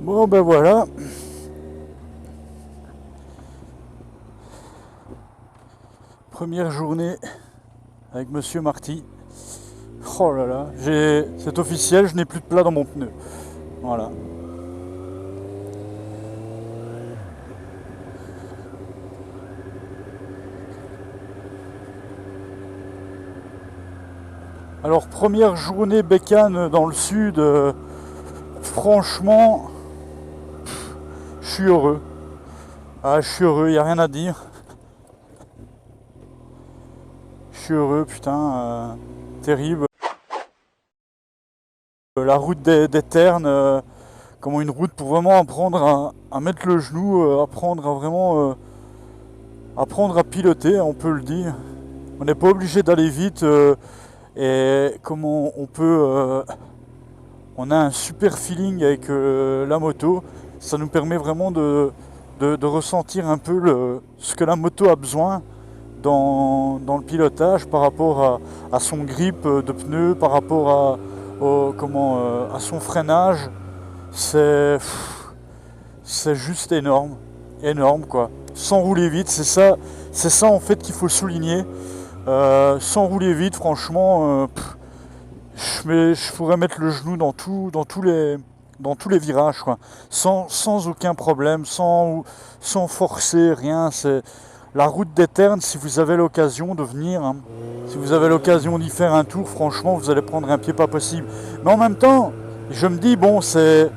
Bon ben voilà. Première journée avec Monsieur Marty. Oh là là, c'est officiel, je n'ai plus de plat dans mon pneu. Voilà. Alors première journée bécane dans le sud, franchement, je suis heureux. Ah, je suis heureux, il n'y a rien à dire. Je suis heureux, putain, terrible. La route des Ternes, comment une route pour vraiment apprendre à mettre le genou, apprendre à vraiment apprendre à piloter, on peut le dire. On n'est pas obligé d'aller vite et comment on peut, on a un super feeling avec la moto. Ça nous permet vraiment de ressentir un peu ce que la moto a besoin dans le pilotage par rapport à son grip de pneus, par rapport à son freinage. C'est juste énorme, énorme quoi. Sans rouler vite, c'est ça en fait qu'il faut souligner. Sans rouler vite, franchement, je pourrais mettre le genou dans tous les virages, quoi. Sans aucun problème, sans forcer, rien. C'est la route des Ternes, si vous avez l'occasion de venir, hein, si vous avez l'occasion d'y faire un tour, franchement, vous allez prendre un pied pas possible. Mais en même temps, je me dis, bon, c'est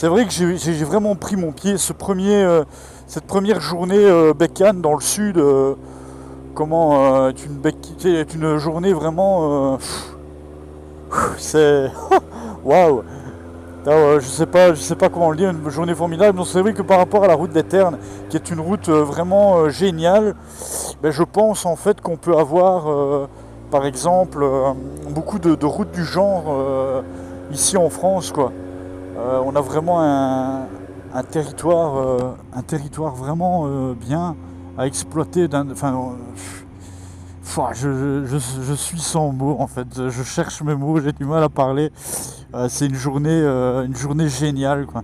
vrai que j'ai vraiment pris mon pied cette première journée bécane dans le sud. Est une journée vraiment. C'est. Waouh! Je sais pas comment le dire, une journée formidable. Donc c'est vrai que par rapport à la route des Ternes, qui est une route vraiment géniale, ben, je pense en fait qu'on peut avoir, par exemple, beaucoup de routes du genre ici en France, quoi. On a vraiment un territoire vraiment bien à exploiter. Je suis sans mots en fait. Je cherche mes mots, j'ai du mal à parler. C'est une journée géniale quoi.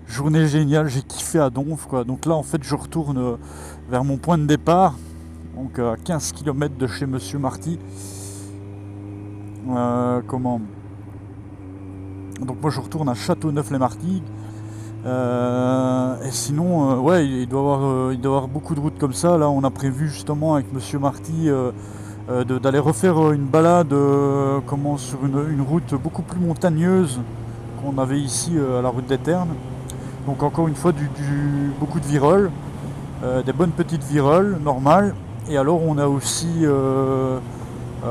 Journée géniale, j'ai kiffé à donf quoi. Donc là en fait je retourne vers mon point de départ, donc à 15 km de chez Monsieur Marty. Comment Donc moi je retourne à Châteauneuf-les-Martigues. Et sinon, ouais, il doit y avoir beaucoup de routes comme ça. Là, on a prévu justement avec Monsieur Marty d'aller refaire une balade sur une route beaucoup plus montagneuse qu'on avait ici à la route des Ternes. Donc encore une fois, beaucoup de viroles, des bonnes petites viroles normales. Et alors on a aussi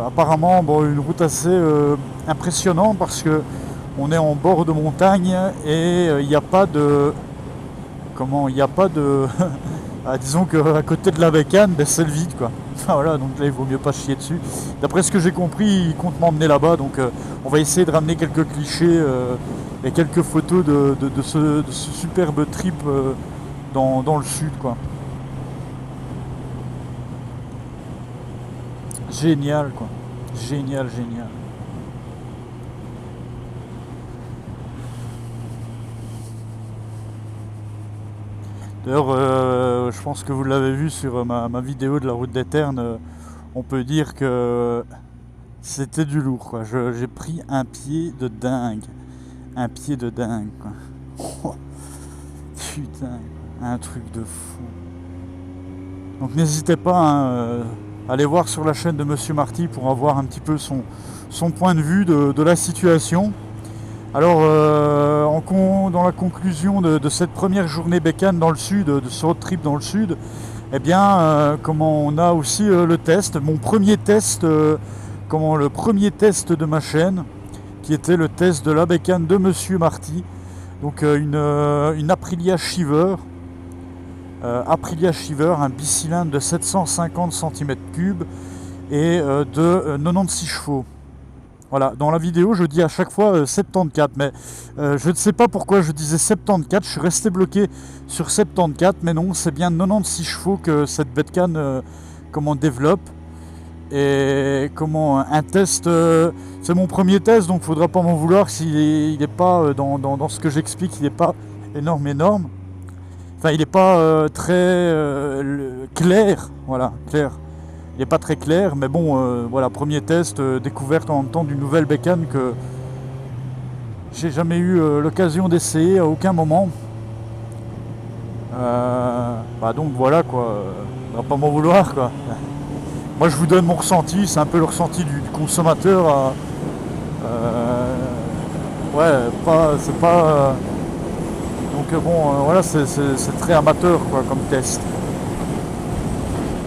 apparemment une route assez impressionnante parce que on est en bord de montagne et il n'y a pas de il n'y a pas de disons qu'à côté de la bécane, ben, c'est le vide quoi. Enfin, voilà, donc là il vaut mieux pas chier dessus. D'après ce que j'ai compris, il compte m'emmener là-bas, donc on va essayer de ramener quelques clichés et quelques photos de ce superbe trip dans le sud quoi. Génial quoi. Génial, génial. D'ailleurs, je pense que vous l'avez vu sur ma vidéo de la route des Ternes, on peut dire que c'était du lourd, quoi. J'ai pris un pied de dingue. Un pied de dingue, quoi. Oh, putain, un truc de fou. Donc n'hésitez pas à aller voir sur la chaîne de Monsieur Marty pour avoir un petit peu son point de vue de la situation. Alors, dans la conclusion de cette première journée bécane dans le sud, de ce road trip dans le sud, eh bien, comment on a aussi le test, mon premier test, le premier test de ma chaîne, qui était le test de la bécane de Monsieur Marty, donc une Aprilia Shiver, un bicylindre de 750 cm3 et de 96 chevaux. Voilà, dans la vidéo, je dis à chaque fois 74, mais je ne sais pas pourquoi je disais 74, je suis resté bloqué sur 74, mais non, c'est bien 96 chevaux que cette bécane développe. Et un test, c'est mon premier test, donc il ne faudra pas m'en vouloir s'il n'est pas dans ce que j'explique, il n'est pas énorme. Enfin, il n'est pas très clair, voilà, clair. Il n'est pas très clair, mais bon, voilà, premier test, découverte en même temps d'une nouvelle bécane que j'ai jamais eu l'occasion d'essayer à aucun moment. Donc voilà quoi, on va pas m'en vouloir quoi. Moi je vous donne mon ressenti, c'est un peu le ressenti du consommateur. C'est pas. Donc voilà, c'est très amateur quoi comme test.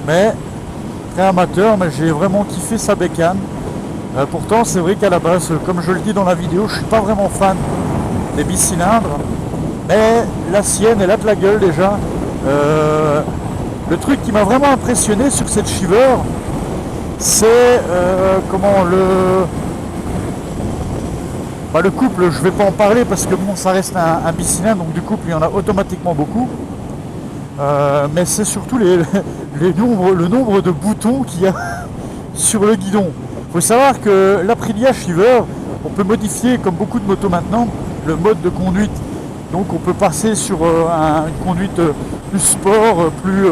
Mais très amateur, mais j'ai vraiment kiffé sa bécane. Pourtant c'est vrai qu'à la base, comme je le dis dans la vidéo, je suis pas vraiment fan des bicylindres. Mais la sienne, elle a de la gueule déjà. Le truc qui m'a vraiment impressionné sur cette Shiver, c'est le couple. Je vais pas en parler parce que bon, ça reste un bicylindre, donc du couple il y en a automatiquement beaucoup. Mais c'est surtout le nombre de boutons qu'il y a sur le guidon. Il faut savoir que l'Aprilia Shiver, on peut modifier comme beaucoup de motos maintenant le mode de conduite. Donc on peut passer sur une conduite plus sport, plus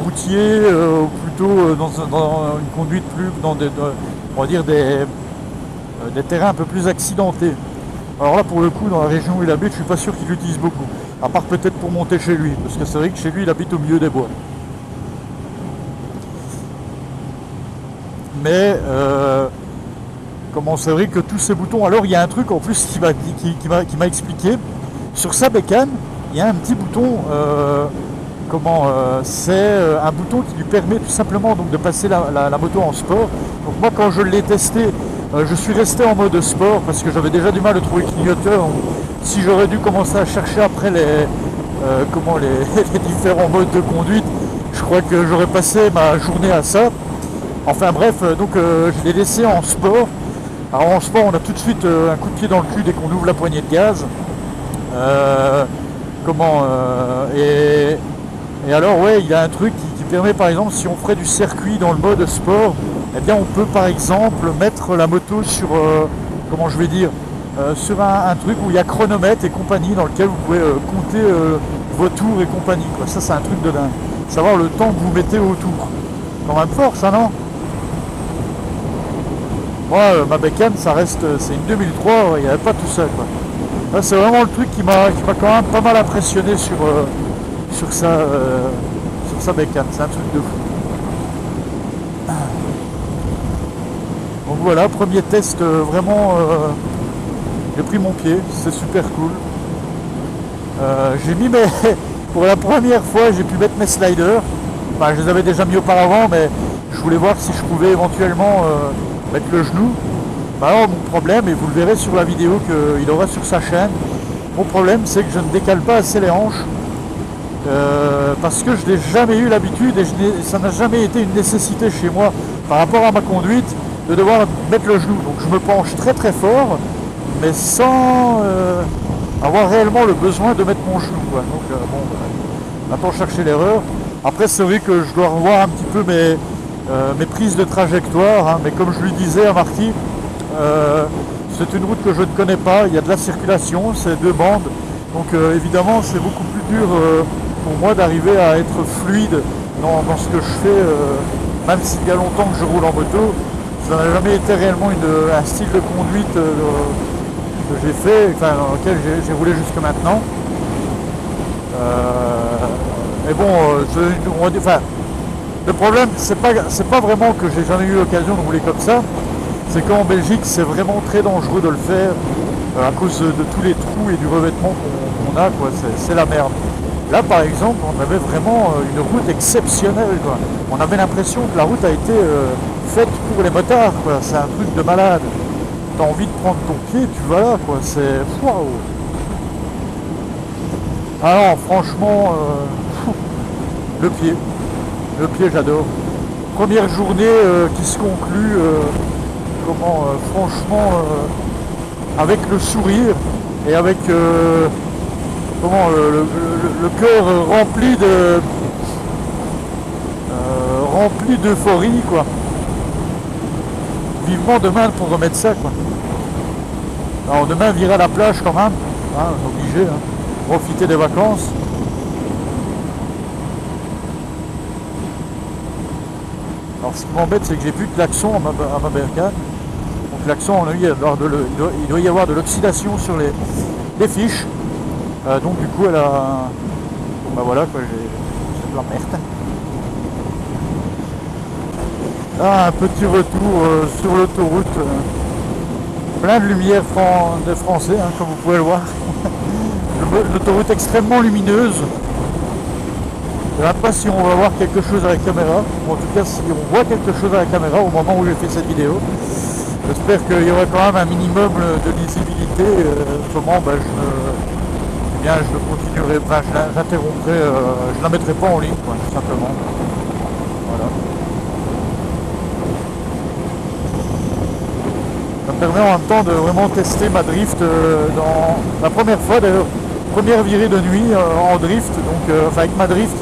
routier, ou plutôt dans une conduite plus dans on va dire des terrains un peu plus accidentés. Alors là pour le coup dans la région où il habite, je suis pas sûr qu'il l'utilise beaucoup. À part peut-être pour monter chez lui, parce que c'est vrai que chez lui il habite au milieu des bois. Mais c'est vrai que tous ces boutons, alors il y a un truc en plus qui m'a expliqué, sur sa bécane, il y a un petit bouton, c'est un bouton qui lui permet tout simplement donc, de passer la moto en sport. Donc moi quand je l'ai testé, je suis resté en mode sport parce que j'avais déjà du mal à trouver le clignoteur. Donc, si j'aurais dû commencer à chercher après les différents modes de conduite, je crois que j'aurais passé ma journée à ça. Enfin bref, je l'ai laissé en sport. Alors en sport, on a tout de suite un coup de pied dans le cul dès qu'on ouvre la poignée de gaz. Et alors ouais, il y a un truc qui permet par exemple, si on ferait du circuit dans le mode sport, eh bien on peut par exemple mettre la moto sur, sur un truc où il y a chronomètre et compagnie, dans lequel vous pouvez compter vos tours et compagnie, quoi. Ça c'est un truc de dingue. Savoir le temps que vous mettez au tour. Quand même fort ça, non? Moi, ma bécane, c'est une 2003, il n'y avait pas tout ça, quoi. Là, c'est vraiment le truc qui m'a quand même pas mal impressionné sur sa bécane. C'est un truc de fou. Donc voilà, premier test vraiment. J'ai pris mon pied, c'est super cool. J'ai mis pour la première fois, j'ai pu mettre mes sliders. Enfin, je les avais déjà mis auparavant, mais je voulais voir si je pouvais éventuellement mettre le genou. Alors mon problème, et vous le verrez sur la vidéo qu'il aura sur sa chaîne, mon problème c'est que je ne décale pas assez les hanches parce que je n'ai jamais eu l'habitude et ça n'a jamais été une nécessité chez moi par rapport à ma conduite de devoir mettre le genou. Donc je me penche très très fort mais sans avoir réellement le besoin de mettre mon genou, quoi. Donc maintenant chercher l'erreur. Après c'est vrai que je dois revoir un petit peu mes prises de trajectoire, hein, mais comme je lui disais à Marty, c'est une route que je ne connais pas, il y a de la circulation, c'est 2 bandes, donc évidemment c'est beaucoup plus dur pour moi d'arriver à être fluide dans ce que je fais, même s'il y a longtemps que je roule en moto, ça n'a jamais été réellement un style de conduite que j'ai fait, dans lequel j'ai roulé jusque maintenant. Mais bon, le problème, c'est pas vraiment que j'ai jamais eu l'occasion de rouler comme ça, c'est qu'en Belgique, c'est vraiment très dangereux de le faire à cause de tous les trous et du revêtement qu'on a, quoi. C'est la merde. Là, par exemple, on avait vraiment une route exceptionnelle, quoi. On avait l'impression que la route a été faite pour les motards, quoi. C'est un truc de malade. T'as envie de prendre ton pied, tu vas là, quoi. C'est waouh. Alors, franchement, le pied, j'adore. Première journée qui se conclut. Franchement, avec le sourire et avec le cœur rempli d'euphorie, quoi. Vivement demain pour remettre ça, quoi. Alors demain, virer à la plage quand même. hein, obligé, hein. Profiter des vacances. Alors ce qui m'embête, c'est que j'ai plus de klaxon à ma Berkane. Donc klaxon, il doit y avoir de l'oxydation sur les fiches. Donc du coup elle a... Bon bah voilà quoi, c'est de la merde. Là un petit retour sur l'autoroute. Plein de lumière des Français, hein, comme vous pouvez le voir. L'autoroute extrêmement lumineuse. Je ne sais pas si on va voir quelque chose à la caméra, ou en tout cas si on voit quelque chose à la caméra au moment où j'ai fait cette vidéo. J'espère qu'il y aura quand même un minimum de lisibilité, autrement bah, je continuerai, enfin, j'interromprai, je la mettrai pas en ligne, quoi, tout simplement. Voilà. Ça me permet en même temps de vraiment tester ma drift dans la première fois d'ailleurs, première virée de nuit en drift, donc enfin avec ma drift.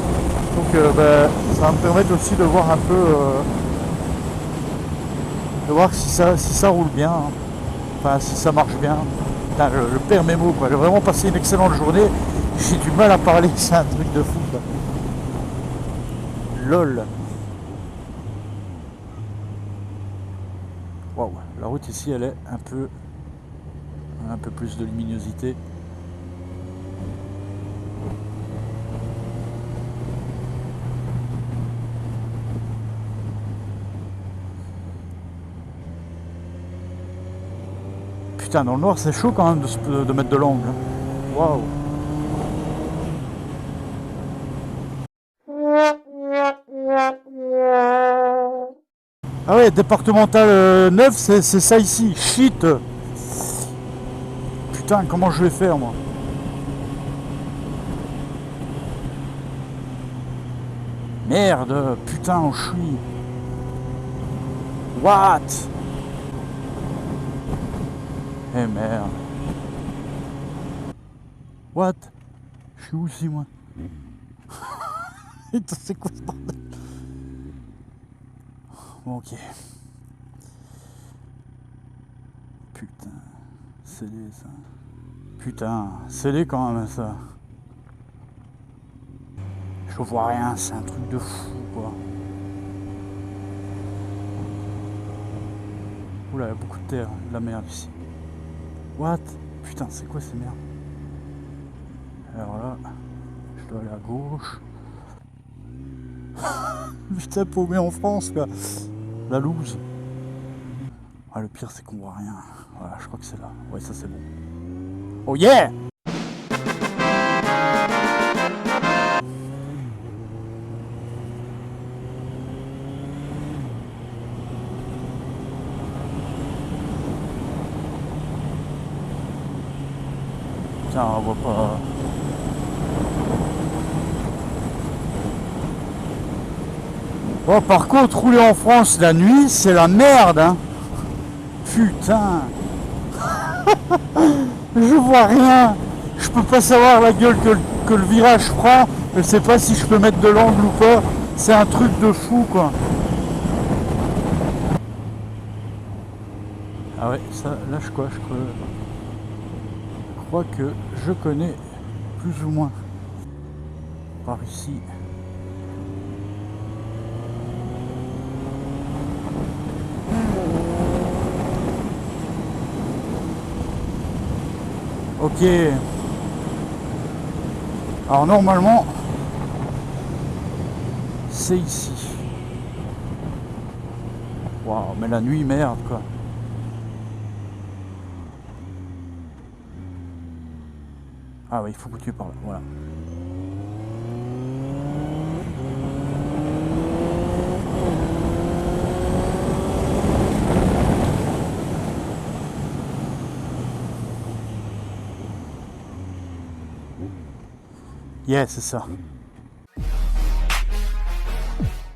Donc bah, ça va me permettre aussi de voir un peu, de voir si ça roule bien, hein. Enfin si ça marche bien. Putain, je perds mes mots quoi. J'ai vraiment passé une excellente journée. J'ai du mal à parler, c'est un truc de fou quoi. LOL. Waouh, la route ici elle est un peu plus de luminosité. Putain, dans le noir c'est chaud quand même de mettre de l'angle. Waouh. Ah ouais, départemental 9, c'est ça ici. Shit. Putain, comment je vais faire moi? Merde, putain, on chouille. What? Eh merde. What? Je suis où ici moi? Putain, c'est quoi ce bordel? Bon, ok. Putain, scellé ça. Putain, scellé quand même ça. Je vois rien, c'est un truc de fou quoi. Oula, il y a beaucoup de terre, de la merde ici. What? Putain, c'est quoi ces merdes? Alors là, je dois aller à gauche. Putain, paumé en France quoi. La loose. Ah, le pire c'est qu'on voit rien. Voilà, je crois que c'est là. Ouais, ça c'est bon. Oh yeah! Putain, on voit pas. Bon, par contre, rouler en France la nuit, c'est la merde, hein. Putain. Je vois rien. Je peux pas savoir la gueule que le virage prend. Je sais pas si je peux mettre de l'angle ou pas. C'est un truc de fou, quoi. Ah ouais, ça, là, je crois que je connais plus ou moins. Par ici. Ok. Alors normalement, c'est ici. Waouh, mais la nuit, merde quoi. Ah oui, il faut que tu parles. Voilà. Yeah, c'est ça.